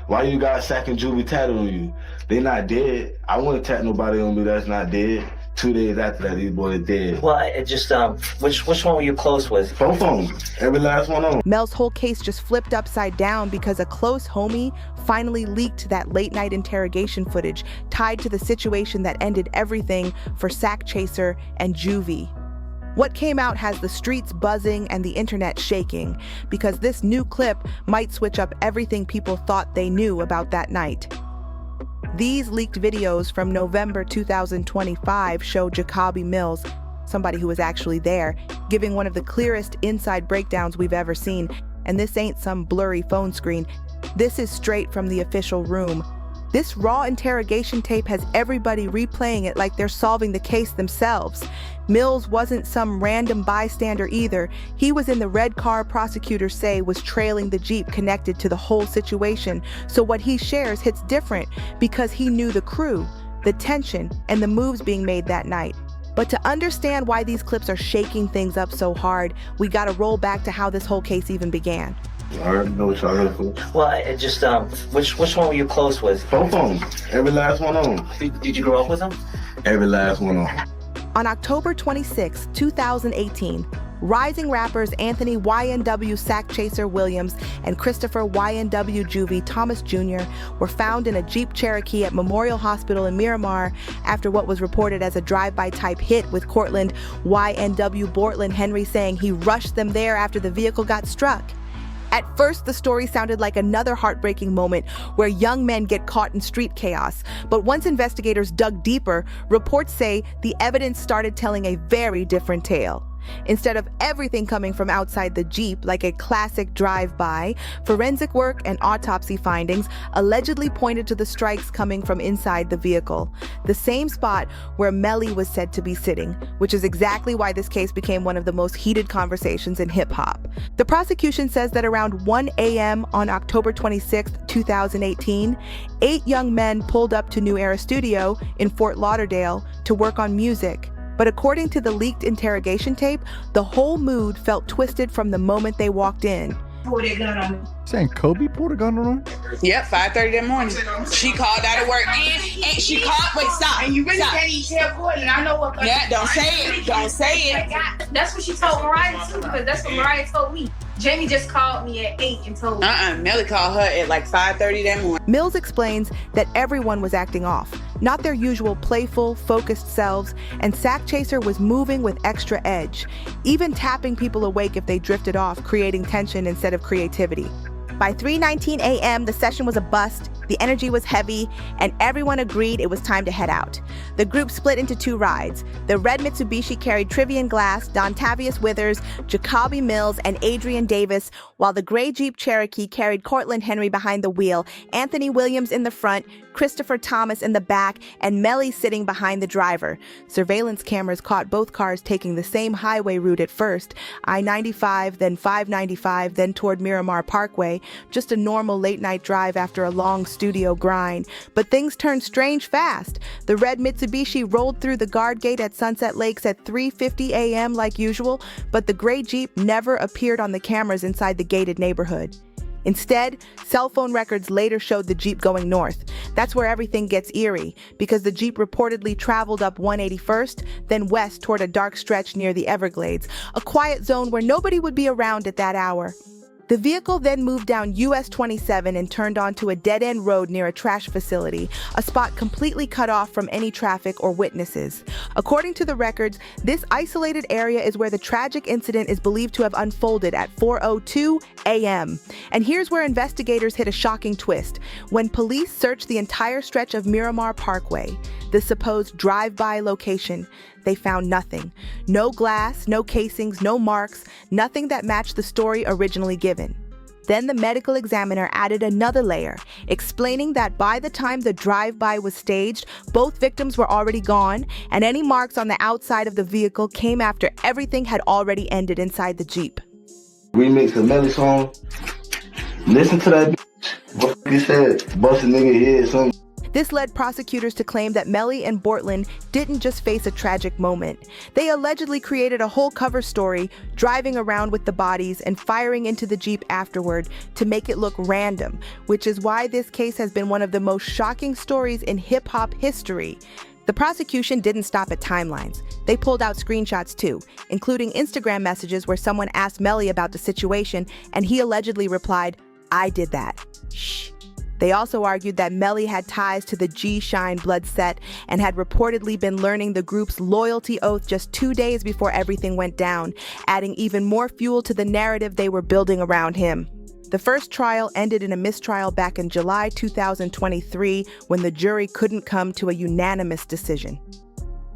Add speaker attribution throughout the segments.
Speaker 1: Why you got Sack and Juvie tatted on you? They not dead. I wouldn't tat nobody on me that's not dead. 2 days after that, these boys are dead.
Speaker 2: Well, it just, which one were you close with?
Speaker 1: Both of them. Every last one of them.
Speaker 3: Mel's whole case just flipped upside down because a close homie finally leaked that late-night interrogation footage tied to the situation that ended everything for Sack Chaser and Juvie. What came out has the streets buzzing and the internet shaking because this new clip might switch up everything people thought they knew about that night. These leaked videos from November 2025 show Jacoby Mills, somebody who was actually there, giving one of the clearest inside breakdowns we've ever seen. And this ain't some blurry phone screen. This is straight from the official room. This raw interrogation tape has everybody replaying it like they're solving the case themselves. Mills wasn't some random bystander either. He was in the red car prosecutors say was trailing the Jeep connected to the whole situation. So what he shares hits different because he knew the crew, the tension, and the moves being made that night. But to understand why these clips are shaking things up so hard, we gotta roll back to how this whole case even began.
Speaker 1: I already know what y'all here for.
Speaker 2: Well, it just, which one were you close with?
Speaker 1: Both of them. Every last one of them.
Speaker 2: Did you grow up with them?
Speaker 1: Every last one of them.
Speaker 3: On October 26, 2018, rising rappers Anthony YNW Sack Chaser Williams and Christopher YNW Juvie Thomas Jr. were found in a Jeep Cherokee at Memorial Hospital in Miramar after what was reported as a drive-by type hit, with Cortland YNW Bortlen Henry saying he rushed them there after the vehicle got struck. At first, the story sounded like another heartbreaking moment where young men get caught in street chaos. But once investigators dug deeper, reports say the evidence started telling a very different tale. Instead of everything coming from outside the Jeep like a classic drive-by, forensic work and autopsy findings allegedly pointed to the strikes coming from inside the vehicle, the same spot where Melly was said to be sitting, which is exactly why this case became one of the most heated conversations in hip-hop. The prosecution says that around 1 a.m. on October 26, 2018, 8 young men pulled up to New Era Studio in Fort Lauderdale to work on music. But according to the leaked interrogation tape, the whole mood felt twisted from the moment they walked in.
Speaker 4: Pulled that gun on me.
Speaker 5: Saying Kobe pulled a gun on her?
Speaker 4: Yep, 5:30 that morning. She called out of work and she called. Wait, stop. And you really can't even tell Courtney. I know what. Yeah, don't say it. Don't say it.
Speaker 6: That's what she told Mariah too, because that's what Mariah told me. Jamie just called me at 8 and told me.
Speaker 4: Melly called her at like 5:30 that morning.
Speaker 3: Mills explains that everyone was acting off, not their usual playful, focused selves, and Sack Chaser was moving with extra edge, even tapping people awake if they drifted off, creating tension instead of creativity. By 3:19 a.m., the session was a bust, the energy was heavy, and everyone agreed it was time to head out. The group split into 2 rides. The red Mitsubishi carried Trivian Glass, Dontavius Withers, Jacoby Mills, and Adrian Davis, while the gray Jeep Cherokee carried Cortland Henry behind the wheel, Anthony Williams in the front, Christopher Thomas in the back, and Melly sitting behind the driver. Surveillance cameras caught both cars taking the same highway route at first, I-95, then 595, then toward Miramar Parkway, just a normal late-night drive after a long studio grind. But things turned strange fast. The red Mitsubishi rolled through the guard gate at Sunset Lakes at 3:50 a.m. like usual, but the gray Jeep never appeared on the cameras inside the gated neighborhood. Instead, cell phone records later showed the Jeep going north. That's where everything gets eerie, because the Jeep reportedly traveled up 181st, then west toward a dark stretch near the Everglades, a quiet zone where nobody would be around at that hour. The vehicle then moved down US 27 and turned onto a dead-end road near a trash facility, a spot completely cut off from any traffic or witnesses. According to the records, this isolated area is where the tragic incident is believed to have unfolded at 4:02 a.m. And here's where investigators hit a shocking twist. When police searched the entire stretch of Miramar Parkway, the supposed drive-by location, they found nothing. No glass, no casings, no marks, nothing that matched the story originally given. Then the medical examiner added another layer, explaining that by the time the drive-by was staged, both victims were already gone, and any marks on the outside of the vehicle came after everything had already ended inside the Jeep.
Speaker 1: Remix the Melly song. Listen to that bitch. What he said, bust a nigga head, something.
Speaker 3: This led prosecutors to claim that Melly and Bortlen didn't just face a tragic moment. They allegedly created a whole cover story, driving around with the bodies and firing into the Jeep afterward to make it look random, which is why this case has been one of the most shocking stories in hip-hop history. The prosecution didn't stop at timelines. They pulled out screenshots too, including Instagram messages where someone asked Melly about the situation and he allegedly replied, "I did that." Shh. They also argued that Melly had ties to the G-Shine blood set and had reportedly been learning the group's loyalty oath just 2 days before everything went down, adding even more fuel to the narrative they were building around him. The first trial ended in a mistrial back in July 2023 when the jury couldn't come to a unanimous decision.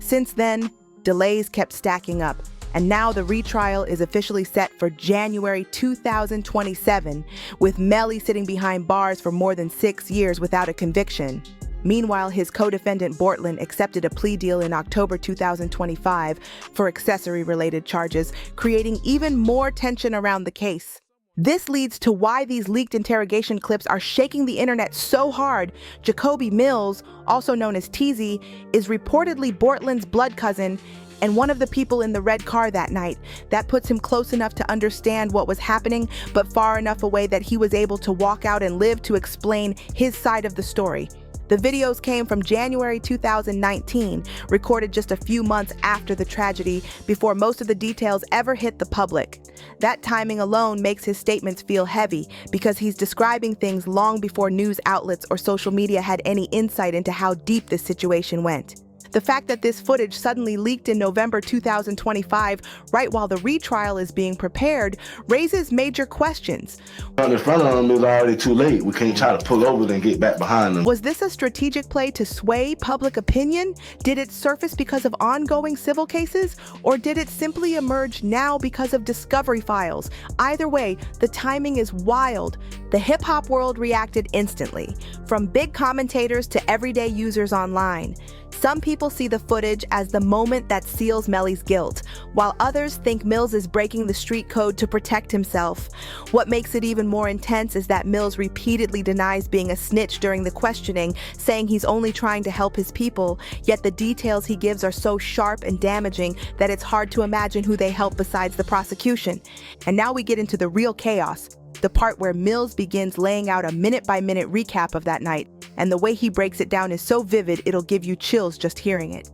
Speaker 3: Since then, delays kept stacking up, and now the retrial is officially set for January 2027, with Melly sitting behind bars for more than 6 years without a conviction. Meanwhile, his co-defendant Bortlen accepted a plea deal in October 2025 for accessory-related charges, creating even more tension around the case. This leads to why these leaked interrogation clips are shaking the internet so hard. Jacoby Mills, also known as Teasey, is reportedly Bortlen's blood cousin and one of the people in the red car that night. That puts him close enough to understand what was happening, but far enough away that he was able to walk out and live to explain his side of the story. The videos came from January 2019, recorded just a few months after the tragedy, before most of the details ever hit the public. That timing alone makes his statements feel heavy, because he's describing things long before news outlets or social media had any insight into how deep this situation went. The fact that this footage suddenly leaked in November 2025, right while the retrial is being prepared, raises major questions.
Speaker 1: In front of them, it's already too late. We can't try to pull over and get back behind them.
Speaker 3: Was this a strategic play to sway public opinion? Did it surface because of ongoing civil cases? Or did it simply emerge now because of discovery files? Either way, the timing is wild. The hip-hop world reacted instantly, from big commentators to everyday users online. Some people see the footage as the moment that seals Melly's guilt, while others think Mills is breaking the street code to protect himself. What makes it even more intense is that Mills repeatedly denies being a snitch during the questioning, saying he's only trying to help his people, yet the details he gives are so sharp and damaging that it's hard to imagine who they help besides the prosecution. And now we get into the real chaos, the part where Mills begins laying out a minute-by-minute recap of that night, and the way he breaks it down is so vivid it'll give you chills just hearing it.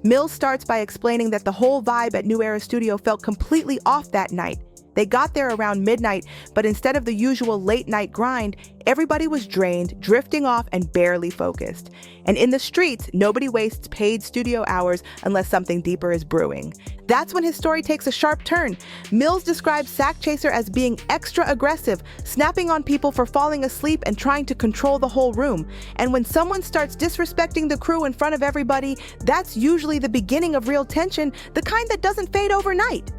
Speaker 3: Mills starts by explaining that the whole vibe at New Era Studio felt completely off that night. They got there around midnight, but instead of the usual late-night grind, everybody was drained, drifting off, and barely focused. And in the streets, nobody wastes paid studio hours unless something deeper is brewing. That's when his story takes a sharp turn. Mills describes Sack Chaser as being extra aggressive, snapping on people for falling asleep and trying to control the whole room. And when someone starts disrespecting the crew in front of everybody, that's usually the beginning of real tension, the kind that doesn't fade overnight.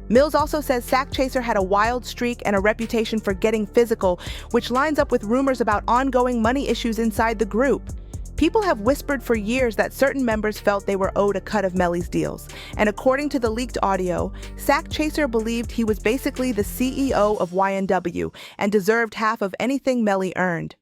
Speaker 3: Mills also says Sack Chaser had a wild streak and a reputation for getting physical, which lines up with rumors about ongoing money issues inside the group. People have whispered for years that certain members felt they were owed a cut of Melly's deals, and according to the leaked audio, Sack Chaser believed he was basically the CEO of YNW and deserved half of anything Melly earned.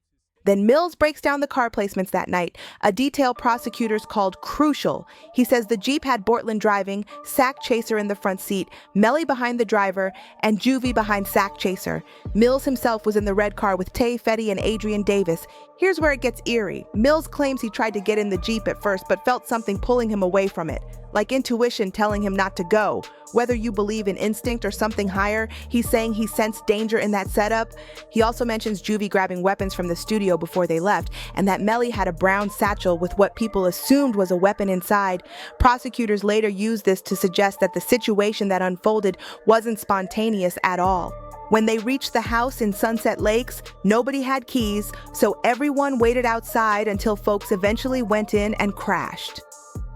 Speaker 3: Then Mills breaks down the car placements that night, a detail prosecutors called crucial. He says the Jeep had Bortlen driving, Sack Chaser in the front seat, Melly behind the driver, and Juvie behind Sack Chaser. Mills himself was in the red car with Tay, Fetty, and Adrian Davis. Here's where it gets eerie. Mills claims he tried to get in the Jeep at first, but felt something pulling him away from it, like intuition telling him not to go. Whether you believe in instinct or something higher, he's saying he sensed danger in that setup. He also mentions Juvie grabbing weapons from the studio before they left, and that Melly had a brown satchel with what people assumed was a weapon inside. Prosecutors later used this to suggest that the situation that unfolded wasn't spontaneous at all. When they reached the house in Sunset Lakes, nobody had keys, so everyone waited outside until folks eventually went in and crashed.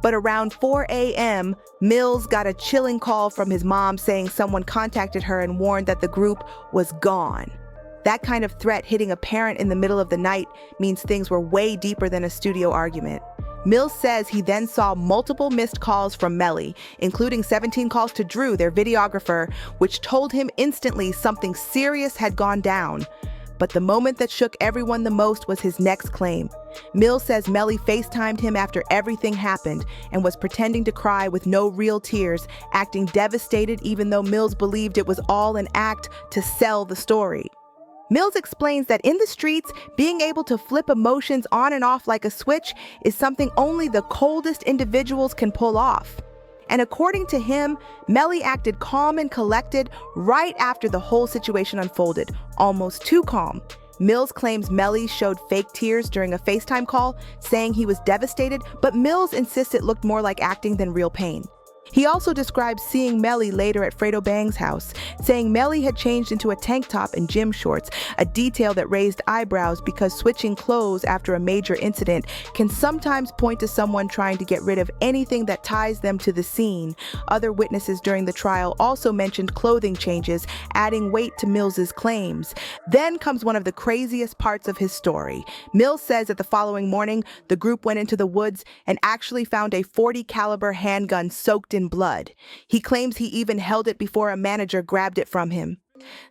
Speaker 3: But around 4 a.m., Mills got a chilling call from his mom saying someone contacted her and warned that the group was gone. That kind of threat hitting a parent in the middle of the night means things were way deeper than a studio argument. Mills says he then saw multiple missed calls from Melly, including 17 calls to Drew, their videographer, which told him instantly something serious had gone down. But the moment that shook everyone the most was his next claim. Mills says Melly FaceTimed him after everything happened and was pretending to cry with no real tears, acting devastated even though Mills believed it was all an act to sell the story. Mills explains that in the streets, being able to flip emotions on and off like a switch is something only the coldest individuals can pull off. And according to him, Melly acted calm and collected right after the whole situation unfolded, almost too calm. Mills claims Melly showed fake tears during a FaceTime call, saying he was devastated, but Mills insists it looked more like acting than real pain. He also describes seeing Melly later at Fredo Bang's house, saying Melly had changed into a tank top and gym shorts, a detail that raised eyebrows because switching clothes after a major incident can sometimes point to someone trying to get rid of anything that ties them to the scene. Other witnesses during the trial also mentioned clothing changes, adding weight to Mills's claims. Then comes one of the craziest parts of his story. Mills says that the following morning, the group went into the woods and actually found a .40 caliber handgun soaked in blood. He claims he even held it before a manager grabbed it from him.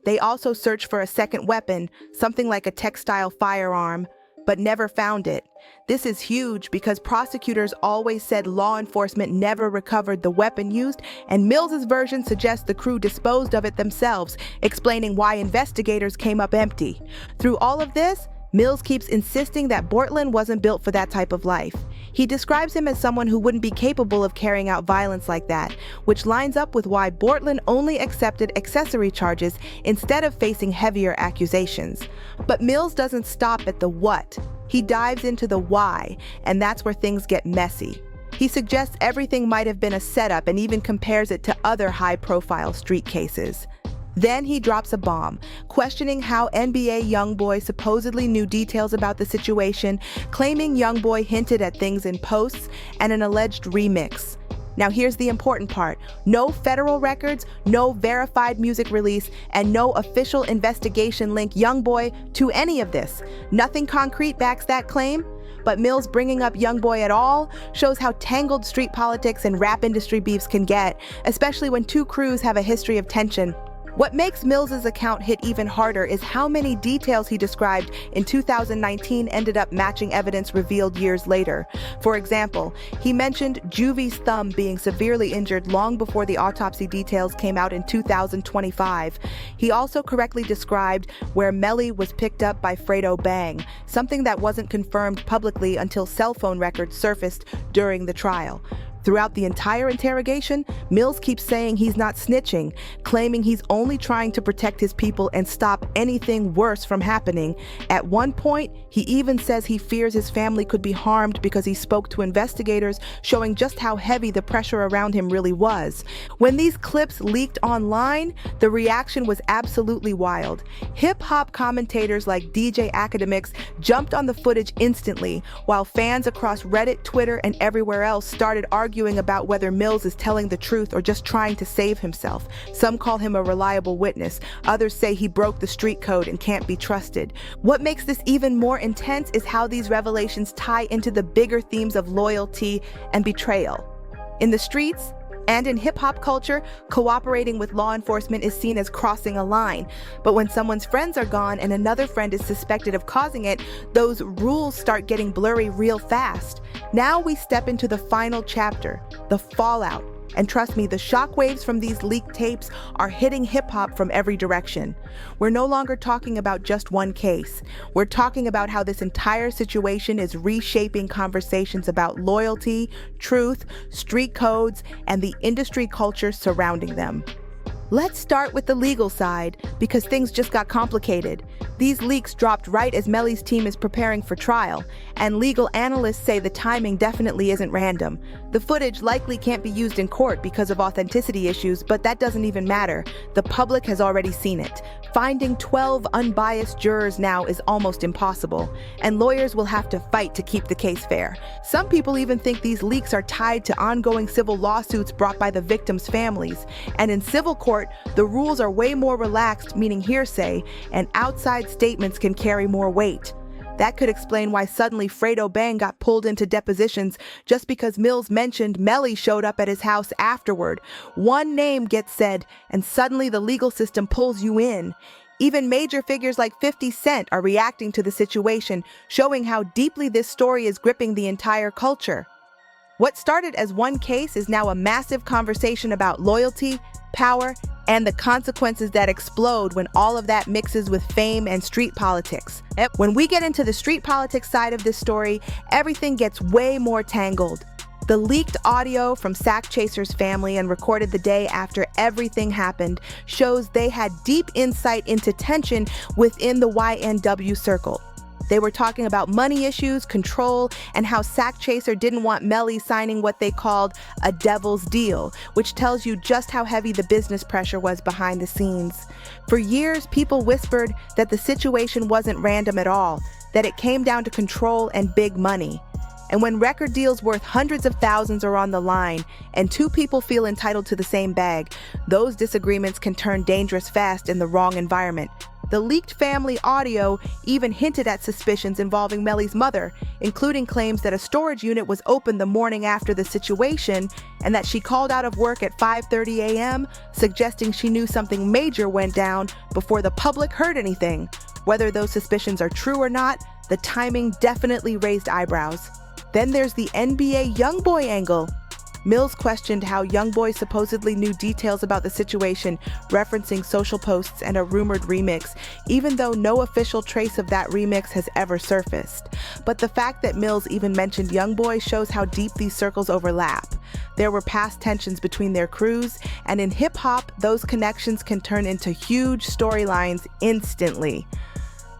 Speaker 3: They also searched for a second weapon, something like a textile firearm, but never found it. This is huge because prosecutors always said law enforcement never recovered the weapon used, and Mills's version suggests the crew disposed of it themselves, explaining why investigators came up empty. Through all of this, Mills keeps insisting that Bortlen wasn't built for that type of life. He describes him as someone who wouldn't be capable of carrying out violence like that, which lines up with why Bortlen only accepted accessory charges instead of facing heavier accusations. But Mills doesn't stop at the what. He dives into the why, and that's where things get messy. He suggests everything might have been a setup and even compares it to other high-profile street cases. Then he drops a bomb, questioning how NBA YoungBoy supposedly knew details about the situation, claiming YoungBoy hinted at things in posts and an alleged remix. Now here's the important part. No federal records, no verified music release, and no official investigation link YoungBoy to any of this. Nothing concrete backs that claim. But Mills bringing up YoungBoy at all shows how tangled street politics and rap industry beefs can get, especially when two crews have a history of tension. What makes Mills's account hit even harder is how many details he described in 2019 ended up matching evidence revealed years later. For example, he mentioned Juvie's thumb being severely injured long before the autopsy details came out in 2025. He also correctly described where Melly was picked up by Fredo Bang, something that wasn't confirmed publicly until cell phone records surfaced during the trial. Throughout the entire interrogation, Mills keeps saying he's not snitching, claiming he's only trying to protect his people and stop anything worse from happening. At one point, he even says he fears his family could be harmed because he spoke to investigators, showing just how heavy the pressure around him really was. When these clips leaked online, the reaction was absolutely wild. Hip-hop commentators like DJ Academics jumped on the footage instantly, while fans across Reddit, Twitter, and everywhere else started arguing about whether Mills is telling the truth or just trying to save himself. Some call him a reliable witness. Others say he broke the street code and can't be trusted. What makes this even more intense is how these revelations tie into the bigger themes of loyalty and betrayal. In the streets, and in hip-hop culture, cooperating with law enforcement is seen as crossing a line. But when someone's friends are gone and another friend is suspected of causing it, those rules start getting blurry real fast. Now we step into the final chapter, the fallout. And trust me, the shockwaves from these leaked tapes are hitting hip-hop from every direction. We're no longer talking about just one case. We're talking about how this entire situation is reshaping conversations about loyalty, truth, street codes, and the industry culture surrounding them. Let's start with the legal side, because things just got complicated. These leaks dropped right as Melly's team is preparing for trial, and legal analysts say the timing definitely isn't random. The footage likely can't be used in court because of authenticity issues, but that doesn't even matter. The public has already seen it. Finding 12 unbiased jurors now is almost impossible, and lawyers will have to fight to keep the case fair. Some people even think these leaks are tied to ongoing civil lawsuits brought by the victims' families, and in civil court, the rules are way more relaxed, meaning hearsay, and outside statements can carry more weight. That could explain why suddenly Fredo Bang got pulled into depositions just because Mills mentioned Melly showed up at his house afterward. One name gets said, and suddenly the legal system pulls you in. Even major figures like 50 Cent are reacting to the situation, showing how deeply this story is gripping the entire culture. What started as one case is now a massive conversation about loyalty, power, and the consequences that explode when all of that mixes with fame and street politics. When we get into the street politics side of this story, everything gets way more tangled. The leaked audio from Sack Chaser's family and recorded the day after everything happened shows they had deep insight into tension within the YNW circle. They were talking about money issues, control, and how Sack Chaser didn't want Melly signing what they called a devil's deal, which tells you just how heavy the business pressure was behind the scenes. For years, people whispered that the situation wasn't random at all, that it came down to control and big money. And when record deals worth hundreds of thousands are on the line and two people feel entitled to the same bag, those disagreements can turn dangerous fast in the wrong environment. The leaked family audio even hinted at suspicions involving Melly's mother, including claims that a storage unit was open the morning after the situation and that she called out of work at 5:30 a.m., suggesting she knew something major went down before the public heard anything. Whether those suspicions are true or not, the timing definitely raised eyebrows. Then there's the NBA Youngboy angle. Mills questioned how Youngboy supposedly knew details about the situation, referencing social posts and a rumored remix, even though no official trace of that remix has ever surfaced. But the fact that Mills even mentioned Youngboy shows how deep these circles overlap. There were past tensions between their crews, and in hip-hop, those connections can turn into huge storylines instantly.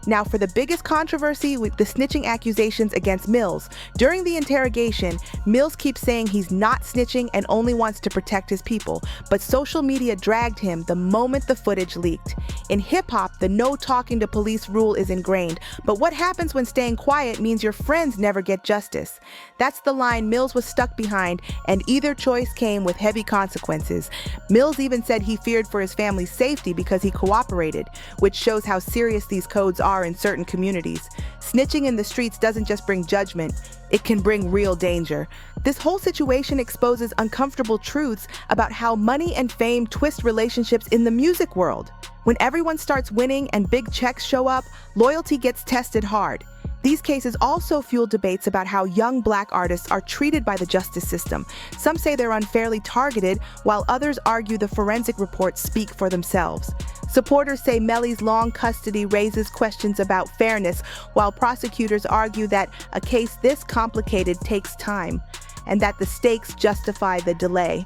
Speaker 3: Now, for the biggest controversy with the snitching accusations against Mills. During the interrogation, Mills keeps saying he's not snitching and only wants to protect his people, but social media dragged him the moment the footage leaked. In hip-hop, the no talking to police rule is ingrained, but what happens when staying quiet means your friends never get justice? That's the line Mills was stuck behind, and either choice came with heavy consequences. Mills even said he feared for his family's safety because he cooperated, which shows how serious these codes are in certain communities. Snitching in the streets doesn't just bring judgment, it can bring real danger. This whole situation exposes uncomfortable truths about how money and fame twist relationships in the music world. When everyone starts winning and big checks show up, loyalty gets tested hard. These cases also fuel debates about how young Black artists are treated by the justice system. Some say they're unfairly targeted, while others argue the forensic reports speak for themselves. Supporters say Melly's long custody raises questions about fairness, while prosecutors argue that a case this complicated takes time, and that the stakes justify the delay.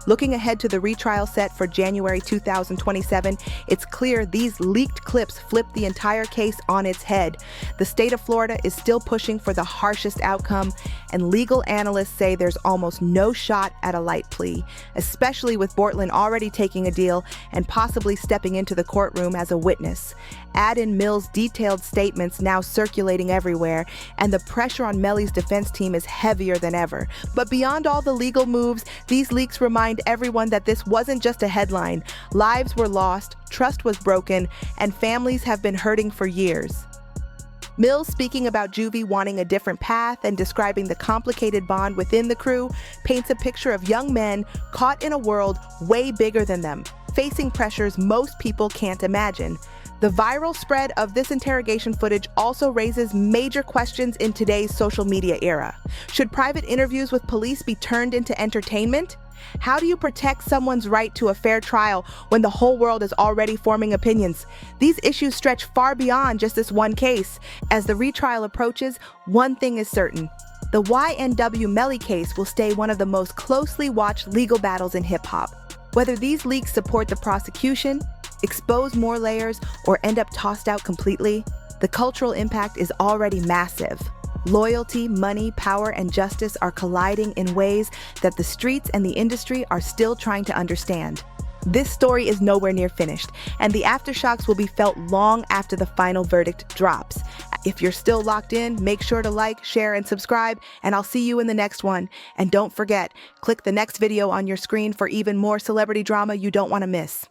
Speaker 3: Looking ahead to the retrial set for January 2027, it's clear these leaked clips flip the entire case on its head. The state of Florida is still pushing for the harshest outcome, and legal analysts say there's almost no shot at a light plea, especially with Bortlen already taking a deal and possibly stepping into the courtroom as a witness. Add in Mills' detailed statements now circulating everywhere, and the pressure on Melly's defense team is heavier than ever. But beyond all the legal moves, these leaks remind everyone that this wasn't just a headline. Lives were lost, trust was broken, and families have been hurting for years. Mills, speaking about Juvie wanting a different path and describing the complicated bond within the crew, paints a picture of young men caught in a world way bigger than them, facing pressures most people can't imagine. The viral spread of this interrogation footage also raises major questions in today's social media era. Should private interviews with police be turned into entertainment? How do you protect someone's right to a fair trial when the whole world is already forming opinions? These issues stretch far beyond just this one case. As the retrial approaches, one thing is certain. The YNW Melly case will stay one of the most closely watched legal battles in hip-hop. Whether these leaks support the prosecution, expose more layers, or end up tossed out completely, the cultural impact is already massive. Loyalty, money, power, and justice are colliding in ways that the streets and the industry are still trying to understand. This story is nowhere near finished, and the aftershocks will be felt long after the final verdict drops. If you're still locked in, make sure to like, share, and subscribe, and I'll see you in the next one. And don't forget, click the next video on your screen for even more celebrity drama you don't want to miss.